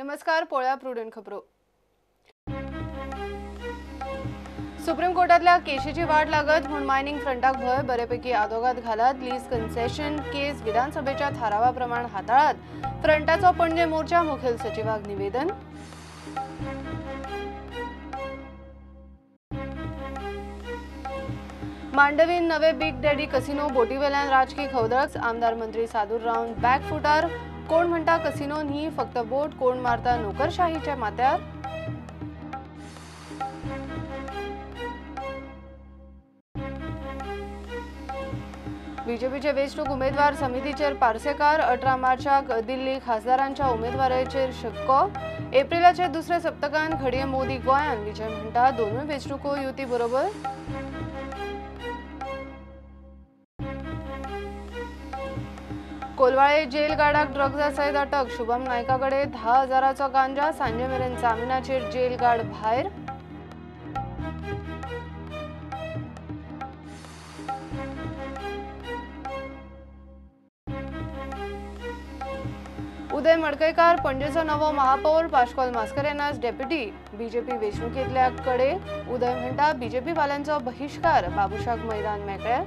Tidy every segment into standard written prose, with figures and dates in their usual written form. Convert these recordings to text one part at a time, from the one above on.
नमस्कार, पोळ्या प्रुडंट खबरो. सुप्रीम कोर्टातल्या केशीची वाट लागत म्हणून मायनिंग फ्रंटाक भय बरेपैकी आदोगाद घालत लीज कन्सेशन केस विधानसभेच्या थारावाप्रमाण हाताळत फ्रंटाचो पणजे मोर्चा मुखेल सचिवाक निवेदन. मांडवीन नवे बिग डॅडी कसिनो बोटीवेल्यान राजकी खवदळ. आमदार मंत्री सादूर रावन बॅकफुटार. कोण म्हणता कसिनो न्ही फक्त बोट, कोण मारता नोकरशाहीच्या माथ्यार. बीजेपीचे वेंचणूक उमेदवार समितीचेर पार्सेकार. 18 मार्चाक दिल्ली खासदारांच्या उमेदवाराचेर शक्को. एप्रिलाचे दुसरे सप्तकांत घडये मोदी गोंयान. विजय म्हणटा दोनूय वेंचणुको युती बरोबर. कोलवाळे जेल गार्डाक ड्रग्जा सयत अटक. शुभम नायकाकडे 10,000चा गांजा. सांजे मेरेन जामिनाचेर जेल गार्ड भायर. उदय मडकयकार पणजेचो नवो महापौर. पाश्कोल मास्करेनास डेप्युटी. बीजेपी वेंचणुकेंतल्या कडे. उदय म्हणटा बीजेपी वाल्यांचो बहिष्कार. बाबुशाक मैदान मेकळ्या.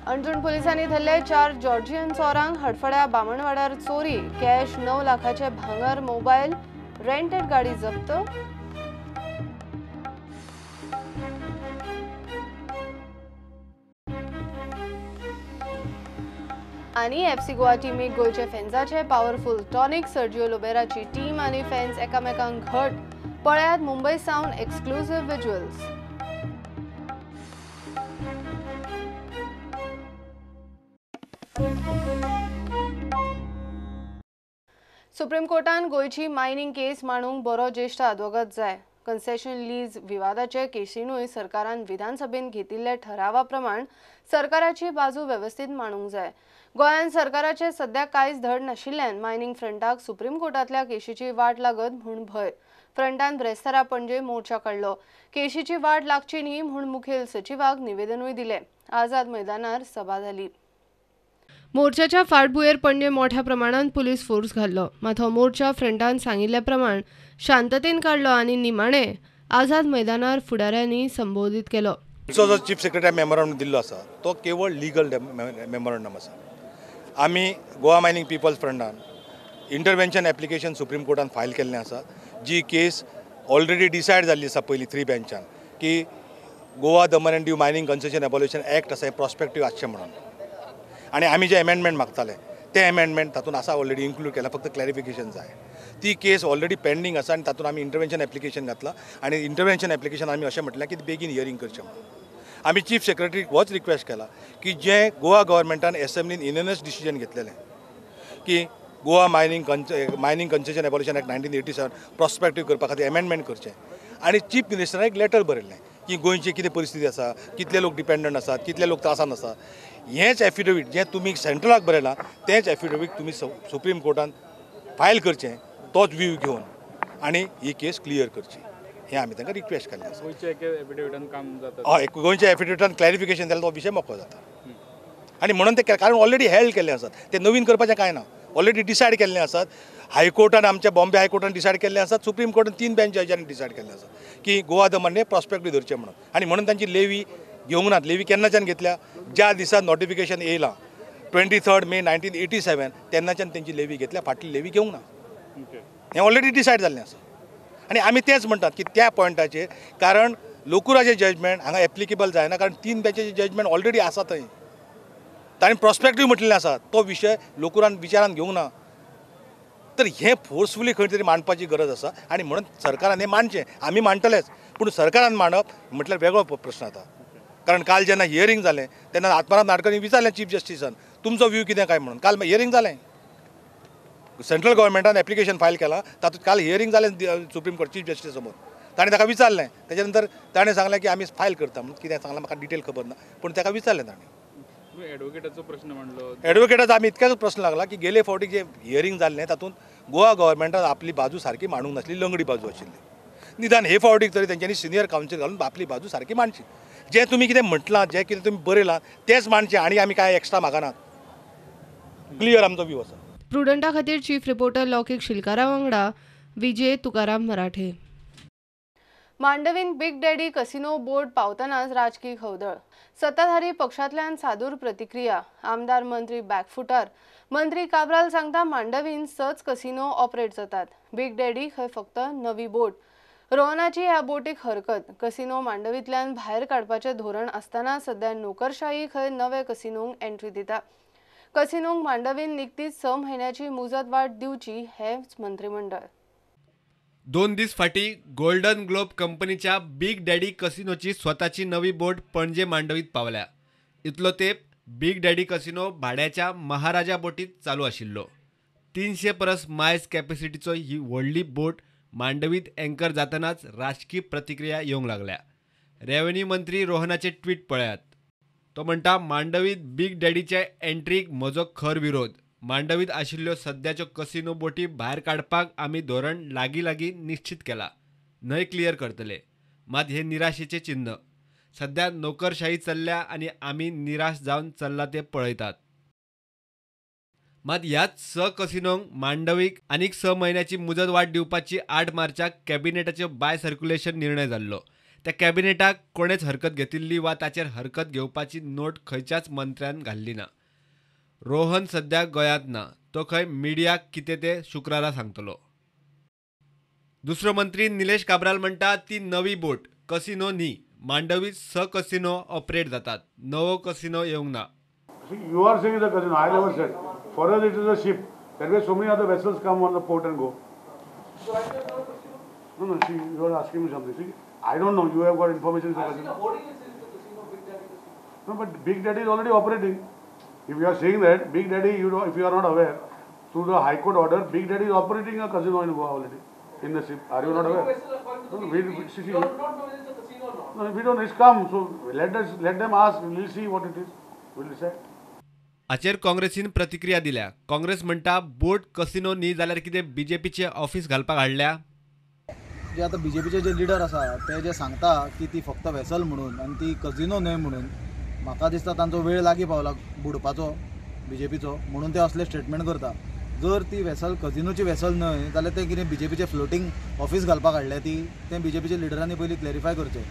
अंजुण पुलिसांनी धरले 4 जॉर्जियन चोरांक. हडफड्या बामणवाड्यार चोरी. कॅश 9 लाखाचे भांगर, मोबाईल, रेंटेड गाडी जप्त. आणि एफसी गोवा टीमीक गोयचे फॅन्साचे पॉवरफुल टॉनिक. सर्जिओ लोबेराची टीम आणि फॅन्स एकामेकांक घट. पळयात मुंबई सावन एक्सक्लुसिव्ह विज्युअल्स. सुप्रीम कोर्टान गोयची मायनिंग केस मांडूंक बरो ज्येष्ठ आदवोगाद जाय. कन्सेशन लीज विवादाचे केसीनूय सरकारान विधानसभेन घेतिल्ल्या ठरावाप्रमाण सरकाराची बाजू व्यवस्थित मांडूंक जाय. गोंयान सरकाराचे सध्या कांयच धड नाशिल्ल्यान मायनिंग फ्रंटाक सुप्रीम कोर्टातल्या केशीची वाट लागत म्हूण भय. फ्रंटान ब्रेस्तारा पणजे मोर्चा काडलो. केशीची वाट लागची न्ही म्हूण मुखेल सचिवाक निवेदनूय दिले. आझाद मैदानार सभा जाली. मोर्चाच्या फाटभुंयेर पणजे मोठ्या प्रमाणात पुलीस फोर्स घाल्लो. मात हो मोर्चा फ्रंटान सांगिल्ल्या प्रमाण शांततेन काडलो आणि निमाणे आझाद मैदानार फुडाऱ्यांनी संबोधित केलो. जो चीफ सेक्रेटरी मेमोरंडम दिल्लो आसा तो केवळ लिगल मेमोरंडम आसा. आमी गोवा मायनिंग पिपल्स फ्रंटान इंटरवेंशन एप्लिकेशन सुप्रीम कोर्टान फायल केल्लें आसा. जी केस ऑलरेडी डिसायड जाल्ली आसा पयलीं 3 बेंचान की Goa Daman and Diu mining concession abolition act आसा प्रॉस्पेक्टीव आसचें म्हणून. आणि आमी जे अमेंडमेंट मागताले ते अमेंडमेंट तातूंत आसा ऑलरेडी इन्क्लूड केला. फक्त क्लॅरिफिकेशन जाय. ती केस ऑलरेडी पेंडींग आसा आनी तातूंत आमी इंटरवेंशन एप्लिकेशन घातला. आणि इंटरवेंशन एप्लिकेशन आमी अशें म्हटलें की बेगीन हियरिंग करचें म्हणून. आमी चीफ सेक्रेटरीक होच रिक्वेस्ट केला की जें गोवा गव्हर्मेंटान एसेंब्लीन युनियनस डिसिजन घेतलेलें की Goa mining concession abolition act 1987 प्रॉस्पेक्टीव करपा खातीर अमेंडमेंट करचें. आनी चीफ मिनिस्टरान एक लेटर बरयल्लें की गोंयची कितें परिस्थिती आसा, कितले लोक डिपेंडंट आसात, कितले लोक त्रासान आसा. हेंच एफिडेवीट जें तुमी सेंट्रलाक बरयलां तेंच एफिडेवीट तुमी सुप्रीम कोर्टान फायल करचें. तोच व्यू घेवन आनी ही केस क्लियर करची हें आमी तांकां रिक्वेस्ट केल्लें आसा. हय, गोंयच्या एफिडेविटान क्लॅरिफिकेशन जाल्यार तो विशय मोकळो जाता. आनी म्हणून ते कारण ऑलरेडी हेल्ड केल्लें आसात. ते नवीन करपाचें कांय ना. ऑलरेडी डिसायड केल्लें आसात. हायकोर्टान आमच्या बॉम्बे हायकोर्टान डिसायड केल्लें आसात. सुप्रीम कोर्टान 3 बेंचांनी डिसायड केल्लें आसा की गोवा दमनने प्रॉस्पेक्टीव धरचें म्हणून. आनी म्हणून तांची लेवी घेवंक नात. लेवी केन्नाच्यान घेतल्या ज्या दिसा नोटिफिकेशन येयलां 23 मे 1987 तेन्नाच्यान तेंची लेवी घेतल्या. फाटली लेवी घेवंक ना. हें ऑलरेडी डिसायड जाल्लें आसा. आनी आमी तेंच म्हणटात की त्या पॉयंटाचेर कारण लोकुराचें जजमेंट हांगा एप्लिकेबल जायना. कारण 3 बेंचाचें जजमेंट ऑलरेडी आसा थंय. ताणें प्रॉस्पेक्टीव म्हटलेलें आसा. तो विशय लोकुरान विचारान घेवंक ना. तर हें फोर्सफुली खंय तरी मांडपाची गरज आसा. आनी म्हणून सरकारान हें मांडचें. आमी मांडटलेच पूण सरकारान मांडप म्हटल्यार वेगळो प्रश्न आता. कारण काल जेन्ना हियरिंग जालें तेन्ना आत्माराम नाडकर्णी विचारलें चीफ जस्टिसान तुमचो व्यू कितें काय म्हणून. काल हियरिंग जालें. सेंट्रल गव्हर्मेंटान एप्लिकेशन फायल केलां. तातूंत काल हियरिंग जालें सुप्रीम कोर्ट चीफ जस्टीस समोर. ताणें ताका विचारलें. तेच्या नंतर ताणें सांगलें की आमी फायल करता म्हणून. कितें सांगलां म्हाका डिटेल खबर ना पूण ताका विचारलें ताणें. एडवोकेटाचो प्रश्न म्हणलो. एडवोकेटाचो आमी इतकेच प्रश्न लागला की गेले फावटी जे हियरिंग जाल्लें तातूंत गोवा गव्हर्मेंटान आपली बाजू सारकी मांडूंक नासली. लंगडी बाजू आशिल्ली. निदान हे फावटीक तरी तेंच्यांनी सिनियर कावन्सील घालून आपली बाजू सारकी मांडची. जे तुमी कितें म्हटलां, जे कितें तुमी बरयलां तेंच मांडचें आनी आमी काय एक्स्ट्रा मागनात. क्लियर आमचो व्यू आसा. प्रुडंटा खातीर चीफ रिपोर्टर लौकीक शिलकारा वांगडा विजय तुकाराम मराठे. मांडवीन बिग डॅडी कसिनो बोर्ड पावतनाच राजकीय खवदळ. सत्ताधारी पक्षांतल्यान सादूर प्रतिक्रिया. आमदार मंत्री बॅकफुटार. मंत्री काब्राल सांगता मांडवीन सच कसिनो ऑपरेट जातात. बिग डॅडी खंय फक्त नवी बोट. रोहनाची ह्या बोटीक हरकत. कसिनो मांडवींतल्यान भायर काडपाचें धोरण आसतना सध्या नोकरशाही खंय नवे कसिनोंक एंट्री दिता. कसिनोंक मांडवीन निकतीच 6 म्हयन्याची मुजत वाड दिवची हेच मंत्रिमंडळ. 2 दीस फाटीं गोल्डन ग्लोब कंपनीच्या बिग डॅडी कसिनोची स्वताची नवी बोट पणजे मांडवीत पावल्या. इतलो तेंप बिग डॅडी कसिनो भाड्याच्या महाराजा बोटीत चालू आशिल्लो. 300 परस मायज कॅपॅसिटीचो ही व्हडली बोट मांडवीत एंकर जातनाच राजकीय प्रतिक्रिया येवंक लागल्या. रेव्हेन्यू मंत्री रोहनाचे ट्वीट पळयात. तो म्हणटा मांडवीत बिग डॅडीच्या एंट्रीक म्हजो खर विरोध. मांडवीत आशिल्ल्यो सद्याच्यो कसिनो बोटी भायर काडपाक आमी धोरण लागीं निश्चित केलां. न्हय क्लियर करतले. मात हे निराशेचें चिन्ह. सध्या नोकरशाही चल्ल्या आनी आमी निराश जावन चल्ला ते पळयतात. मात ह्याच 6 कसिनोंक मांडवीक आनीक 6 म्हयन्याची मुजत वाड दिवपाची 8 मार्चाक कॅबिनेटाचो बाय सर्क्युलेशन निर्णय जाल्लो. त्या कॅबिनेटाक कोणेच हरकत घेतिल्ली वा ताचेर हरकत घेवपाची नोट खंयच्याच मंत्र्यान घाल्ली ना. रोहन सध्या गोंयांत ना. तो खंय मिडियाक कितें ते शुक्रारा सांगतलो. दुसरो मंत्री निलेश काब्राल म्हणटा ती नवी बोट. कसिनो न्ही. मांडवीत 6 कसिनो ऑपरेट जातात. नवो कसिनो येवंक ना. You are saying it's a casino. I never said. For us, it is a ship. That way, so many other vessels come on the port and go. No. See, you are asking me something. See, I don't know. You have got information. It's a casino. No, but Big Daddy is already operating. If you are saying that Big Daddy, if you are not aware, through the High Court order, Big Daddy is operating a casino in Goa already in the ship. Are you not aware? No, we don't. It's come. So let them ask. We'll see what it is. We'll decide. हाचेर काँग्रेसीन प्रतिक्रिया दिल्या. काँग्रेस म्हणटा बोट casino न्ही जाल्यार कितें बीजेपीचे office घालपाक हाडल्या. जे आता बीजेपीचे जे लिडर आसा ते जे सांगता की ती फक्त वेसल म्हणून आनी ती कजिनो न्हय म्हणून, म्हाका दिसता तांचो वेळ लागीं पावला बुडपाचो बीजेपीचो, म्हणून ते असले स्टेटमेंट करता. जर ती वेसल कजिनोची वेसल न्हय जाल्यार ते कितें बीजेपीचे फ्लोटींग ऑफिस घालपाक हाडले ती ते बीजेपीचे लिडरांनी पयलीं क्लॅरिफाय करचें.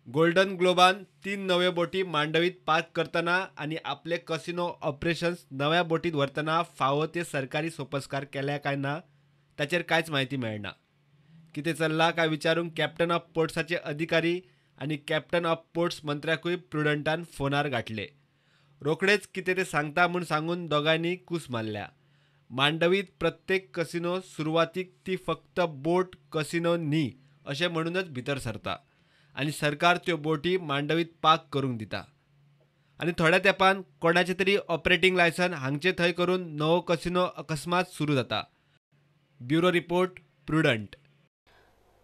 गोल्डन ग्लोबान 3 नव्यो बोटी मांडवीत पार्क करतना आनी आपले कसिनो ऑपरेशन्स नव्या बोटीत व्हरतना फावो ते सरकारी सोपस्कार केल्या काय ना ताचेर कांयच म्हायती मेळना. कितें चल्लां काय विचारूंक कॅप्टन ऑफ पोर्ट्साचे अधिकारी आनी कॅप्टन ऑफ पोर्ट्स मंत्र्याकूय प्रुडंटान फोनार गाठले. रोखडेच कितें ते सांगता म्हूण सांगून दोगांयनी कूस मारल्या. मांडवीत प्रत्येक कसिनो सुरवातीक ती फक्त बोट कसिनो न्ही अशें म्हणूनच भितर सरता आनी सरकार त्यो बोटी मांडवीत पार्क करूंक दिता. आनी थोड्या तेंपान कोणाचें तरी ऑपरेटींग लायसन हांगचे थंय करून नवो कसिनो अकस्मात सुरू जाता. Bureau report prudent.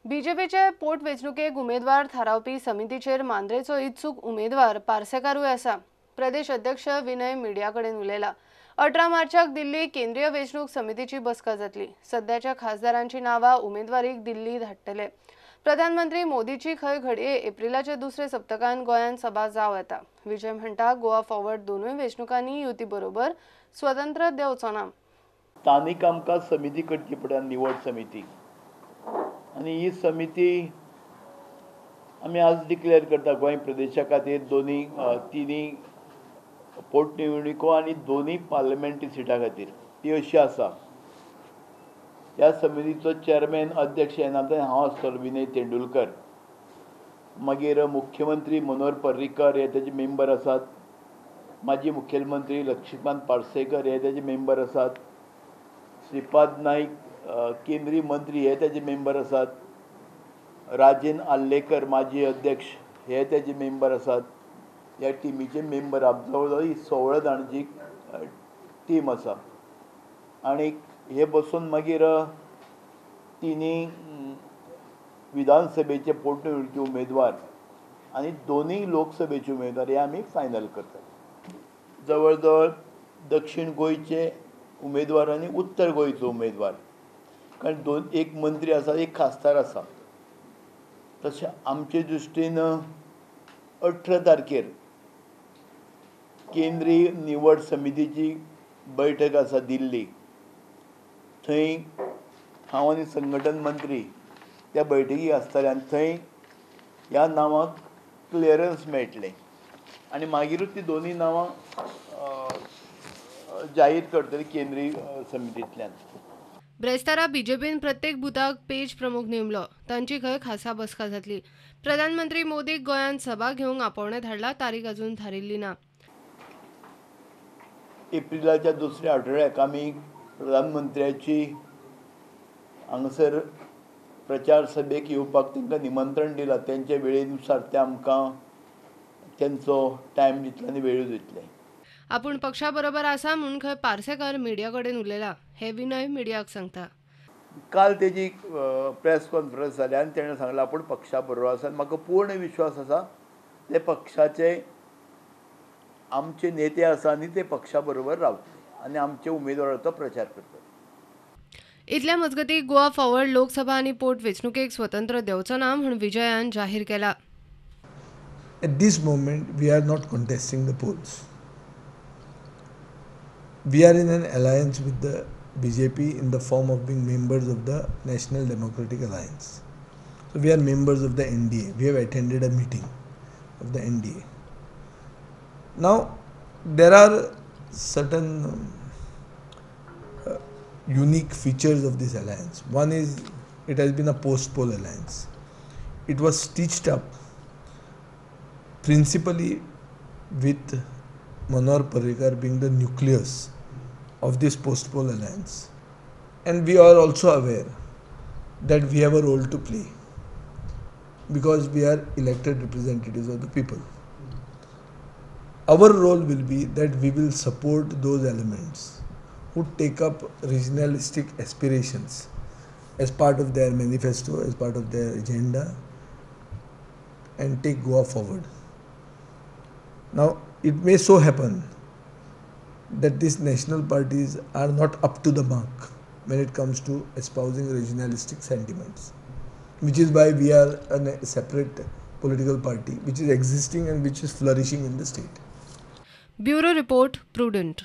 बीजेपीचे पोटवेंचणुकेक उमेदवार थारावपी समितीचेर मांद्रेचो इत्सूक उमेदवार पार्सेकारूय आसा. प्रदेश अध्यक्ष विनय मिडिया कडेन उलयला. 18 मार्चाक दिल्ली केंद्रीय वेंचणूक समितीची बसका जातली. सध्याच्या खासदारांची नांवां उमेदवारीक दिल्ली धाडटले. प्रधानमंत्री मोदीची खंय घडये एप्रिलाच्या दुसरे सप्तकान गोंयांत सभा जावं येता. विजय म्हणटा गोवा फॉरवर्ड दोनूय वेंचणुकांनी युती बरोबर स्वतंत्र देंवचो ना. स्थानिक आमकां समिती करची पडटा, निवड समिती, आनी ही समिती आमी आज डिक्लेअर करता गोंय प्रदेशा खातीर तिनी पोटनिवडणुको आनी दोनूय पार्लमेंटरी सिटा खातीर. ती अशी आसा. ह्या समितीचो चेअरमॅन अध्यक्ष येणार्थन हांव आसतलो, विनय तेंडुलकर. मागीर मुख्यमंत्री मनोहर पर्रीकर हे तेजे मेंबर आसात. माजी मुखेलमंत्री लक्ष्मीकांत पार्सेकर हे तेजे मेंबर आसात. श्रीपाद नाईक केंद्रीय मंत्री हे तेजे मेंबर आसात. राजेन आल्लेकर माजी अध्यक्ष हे तेजे मेंबर आसात. ह्या टिमीचे मेंबर जवळ जवळ ही 16 जाणांची टीम आसा. आनी हे बसून मागीर तिनी विधानसभेचे पोटनिवडणुकी उमेदवार आनी दोनूय लोकसभेचे उमेदवार हे आमी फायनल करतात. जवळ जवळ दक्षिण गोंयचे उमेदवार आनी उत्तर गोंयचो उमेदवार, कारण एक मंत्री आसा, एक खासदार आसा. तशें आमचे दृश्टीन 18 तारखेर केंद्रीय निवड समितीची बैठक आसा दिल्ली. थंय हांव आनी संघटन मंत्री त्या बैठकीक आसतले आनी थंय ह्या नांवाक क्लियरन्स मेळटलें आनी मागीरूच ती दोनूय नांवां जाहीर करतली केंद्रीय समितींतल्यान. ब्रेस्तारा बीजेपीन प्रत्येक बुथाक पेज प्रमुख नेमलो. तांची खंय खासा बसका जातली. प्रधानमंत्री मोदीक गोंयांत सभा घेवंक आपोवणें धाडला. तारीख अजून थारिल्ली ना. एप्रिलाच्या दुसऱ्या आठवड्याक आमी प्रधानमंत्र्याची हांगासर प्रचार सभेक येवपाक तांकां निमंत्रण दिलां. तेंचे वेळेनुसार ते आमकां तेंचो टायम दितले आनी वेळूय दितले. आपूण पक्षा बरोबर आसा म्हूण खंय पार्सेकर मिडिया कडेन उलयला. हे विनय मिडियाक सांगता. काल तेजी प्रेस कॉन्फरन्स जाली आनी तेणें सांगलां आपूण पक्षा बरोबर आसा. म्हाका पूर्ण विश्वास आसा ते पक्षाचे आमचे नेते आसा आनी ते पक्षा बरोबर रावतले आनी आमच्या उमेदवाराचो प्रचार करतले. इतल्या मजगतीं गोवा फॉवर्ड लोकसभा आनी पोटवेंचणुकेक स्वतंत्र देंवचो ना म्हूण विजयान जाहीर केला. At this moment, we are not contesting the polls. We are in an alliance with the BJP in the form of being members of the National Democratic Alliance. So we are members of the NDA. We have attended a meeting of the NDA. Now, there are certain unique features of this alliance. One is it has been a post-poll alliance. It was stitched up principally with Manohar Parrikar being the nucleus of this post-poll alliance. And we are also aware that we have a role to play because we are elected representatives of the people. Our role will be that we will support those elements who take up regionalistic aspirations as part of their manifesto, as part of their agenda, and take Goa forward. Now, it may so happen that these national parties are not up to the mark when it comes to espousing regionalistic sentiments, which is why we are a separate political party which is existing and which is flourishing in the state. Bureau report prudent.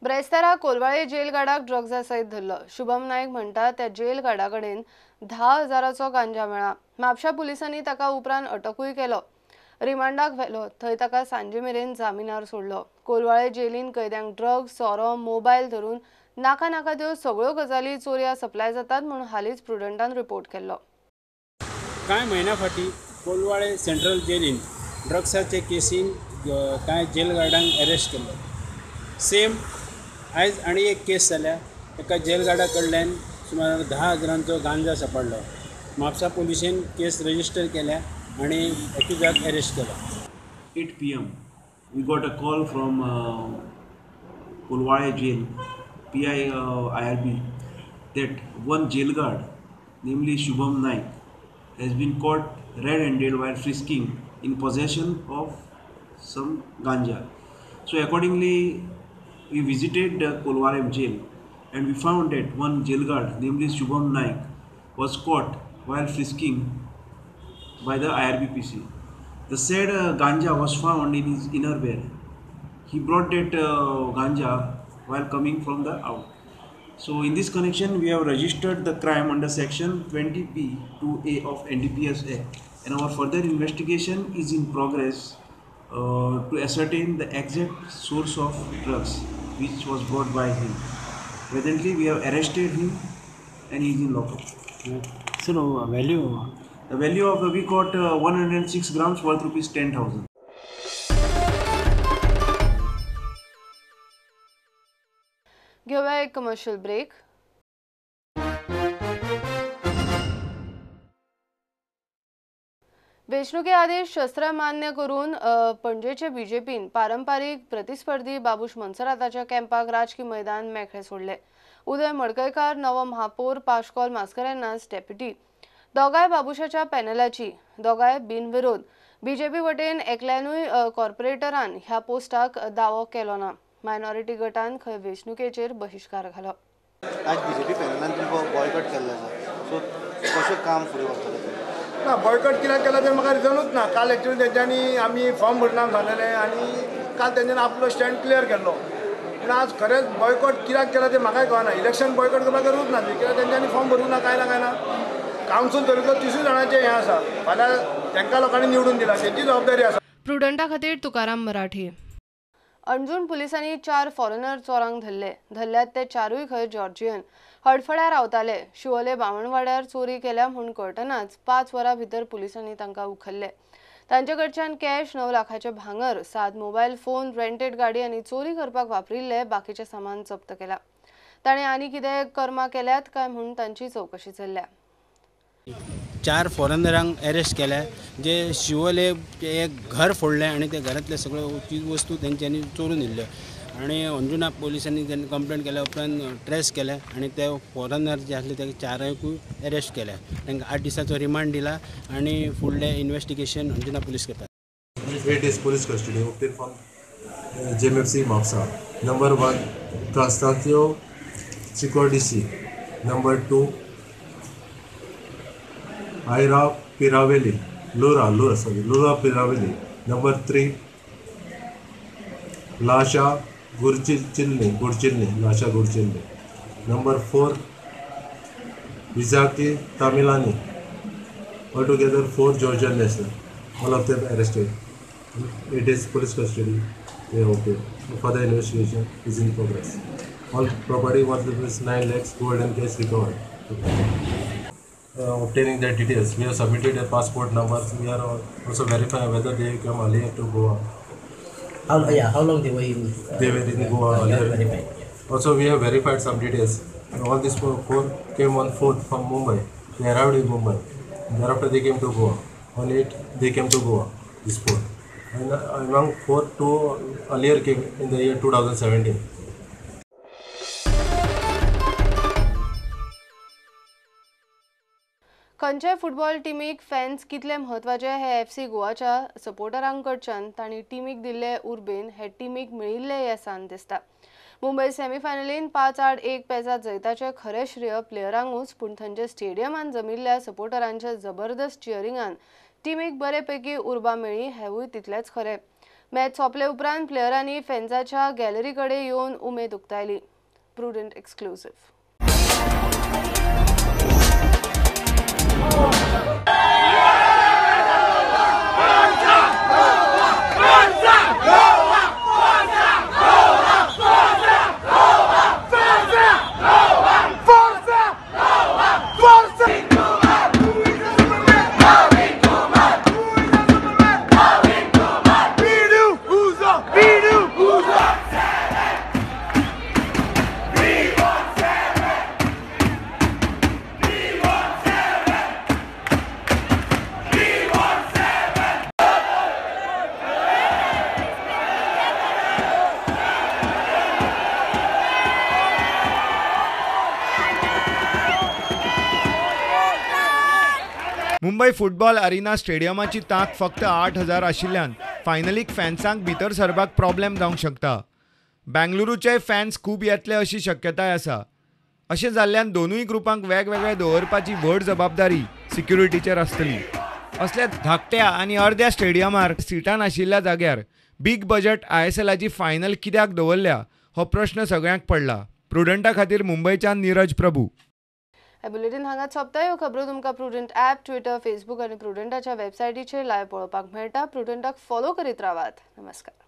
ब्रेस्तारा कोलवाळे jail गार्डाक ड्रग्जा सयत धरलो. शुभम नायक म्हणटा त्या gel Garda कडेन 10,000 गांजा मेळ्ळा. म्हापशा पुलिसांनी ताका उपरांत अटकूय केलो. रिमांडाक व्हेलो. थंय ताका सांजे मेरेन जामिनार सोडलो. कोलवाळे जेलीन कैद्यांक ड्रग्स, सोरो, मोबायल धरून नाका नाका त्यो सगळ्यो गजाली चोरया सप्लाय जातात म्हूण हालींच प्रुडंटान रिपोर्ट केल्लो. कांय म्हयन्या फाटीं कोलवाळे सेंट्रल जेलीन ड्रग्साचे केसीन कांय जेल गार्डांक अरेस्ट केल्लो. सेम आयज आनी एक केस जाल्या. एका जेल गार्डा कडल्यान सुमार 10,000 गांजा सापडलो. म्हापसा पुलिशेन केस रजिस्टर केल्या आनी एक्युजाक अरेस्ट केलो. 8 PM, we got a call from Kolwale jail, PI IRB, that one jail guard, namely Shubham Naik, has been caught red-handed while frisking in possession of some ganja. So accordingly, we visited Kolwale jail and we found that one jail guard, namely Shubham Naik, was caught while frisking by the IRBPC. The said ganja was found in his innerwear. He brought that ganja while coming from the out. So in this connection, we have registered the crime under section 20B(2)(a) of NDPS Act, and our further investigation is in progress to ascertain the exact source of drugs which was brought by him. Presently, we have arrested him and he is in lockup. So value? The value of we got 106 grams worth ₹10,000. घेऊया एक commercial break. वेंचणुके आदेश शस्त्र मान्य करून पणजेचे बीजेपीन पारंपारीक प्रतिस्पर्धी बाबूश मनसराताच्या कॅम्पाक राजकी मैदान मेकळे सोडले. उदय मडकयकार नवो महापौर, पाश्कॉल मास्करेनास डेप्युटी. दोगांय बाबूशाच्या पॅनलाची, दोगांय बिनविरोध. बीजेपी वटेन एकल्यानूय कॉर्पोरेटरान ह्या पोस्टाक दावो केलो ना. मायनॉरिटी गटान खंय वेंचणुकेचेर बहिष्कार घालो. आज बीजेपी पॅनलान तुमकां बॉयकॉट केल्लो आसा, सो कशें काम फुडें वतलें? ना बॉयकॉट कित्याक केला ते म्हाका रिजनूच ना. काल एक्चुअली तेंच्यांनी आमी फॉर्म भरना सांगलेलें आनी काल तेंच्यांनी आपलो स्टँड क्लियर केल्लो. पूण आज खरेंच बॉयकॉट कित्याक केला ते म्हाकाय कळना. इलेक्शन बॉयकॉट करपाक गरज ना कित्याक तेंच्यांनी फॉर्म भरूंक ना काय ना. कावन्सिल तरी 30 जाणांचें हें आसा. फाल्यां तांकां लोकांनी निवडून दिला तेंची जबाबदारी आसा. प्रुडंटा खातीर तुकाराम मराठी. अंजूण पुलिसांनी 4 फॉरेनर चोरांक धरल्यात ते 4य खंय जॉर्जियन. हडफड्यार रावताले. शिवोले बामणवाड्यार चोरी केल्या म्हूण कळटनाच 5 वरां भितर पुलिसांनी तांकां उखल्ले. तांचे कडच्यान कॅश 9 लाखाचे भांगर, 7 मोबायल फोन, रेंटेड गाडी आनी चोरी करपाक वापरिल्ले बाकीचे सामान जप्त केला. ताणें आनी कितें कर्मां केल्यात काय म्हूण तांची चवकशी चल्ल्या. 4 फॉरेनरांक अरेस्ट केल्या जे शिवोले एक घर फोडलें आणि त्या घरांतले सगळ्यो चीज वस्तू तेंच्यांनी चोरून व्हेल्ल्यो आणि अंजुना पोलिसांनी तेन्ना कंप्लेंट केल्या उपरांत ट्रेस केले आणि ते फॉरेनर जे आसले ते 4य अरेस्ट केल्या. तांकां 8 दिसांचो रिमांड दिला आणि फुडलें इन्व्हेस्टिगेशन अंजुना पुलीस करता. 8 days police custody obtained from JMFC Mapsa. Number 1, Constantio Ciccordisi. Number 2, Ira Piravelli. Laura Piravelli. Number 3, Lasha Gurchilni. Number 4, Izaki Tamilani. Altogether 4 Georgian nationals. All of them arrested. 8 days police custody. They are okay. Further investigation is in progress. All property worth 9 lakhs, gold and cash recovered. Obtaining their details, we have submitted their passport numbers. We are also verifying whether they come earlier to Goa. How long they were in? They were in Goa earlier. Also, we have verified some details. All these 4 came on 4th from Mumbai. They arrived in Mumbai. Thereafter, they came to Goa. On 8th, they came to Goa. This 4. And among 4, 2 earlier came in the year 2017. खंयच्याय football टीमीक fans कितले म्हत्वाचे हे FC गोवाच्या सपोर्टरांकडच्यान तांणी टीमीक दिल्ले उर्बेन हे टीमीक मेळिल्ले येसान दिसता. मुंबय सेमीफायनलीन 5-8 पेजात जैताचे खरे श्रेय प्लेयरांकूच, पूण थंयचे स्टेडियमांत जमिल्ल्या सपोर्टरांच्या जबरदस्त चियरिंगान टीमीक बरेपैकी उर्बा मेळ्ळी हेवूय तितलेच खरे. मॅच सोंपले उपरांत प्लेयरांनी फॅन्साच्या गॅलरी कडेन येवन उमेद उक्तायली. Prudent exclusive. Mumbai football arena स्टेडियमाची तांक फक्त 8,000 आशिल्ल्यान फायनलीक फॅन्सांक भितर सरपाक प्रॉब्लेम जावंक शकता. बेंगलुरूचे फॅन्स खूब येतले अशी शक्यताय आसा. अशें जाल्ल्यान दोनूय ग्रुपांक वेगवेगळे दवरपाची व्हड जबाबदारी सिक्युरिटीचेर आसतली. असल्या धाकट्या आनी अर्द्या स्टेडियमार सिटां नाशिल्ल्या जाग्यार बिग बजट ISLची फायनल कित्याक दवरल्या हो प्रश्न सगळ्यांक पडला. प्रुडंटा खातीर मुंबयच्यान नीरज प्रभू. हे बुलेटिन हांगाच सोंपता. ह्यो खबरो तुमकां प्रुडंट ॲप, ट्विटर, फेसबूक आनी प्रुडंटाच्या वेबसायटीचेर लायव्ह पळोवपाक मेळटा. प्रुडंटाक फॉलो करीत रावात. नमस्कार.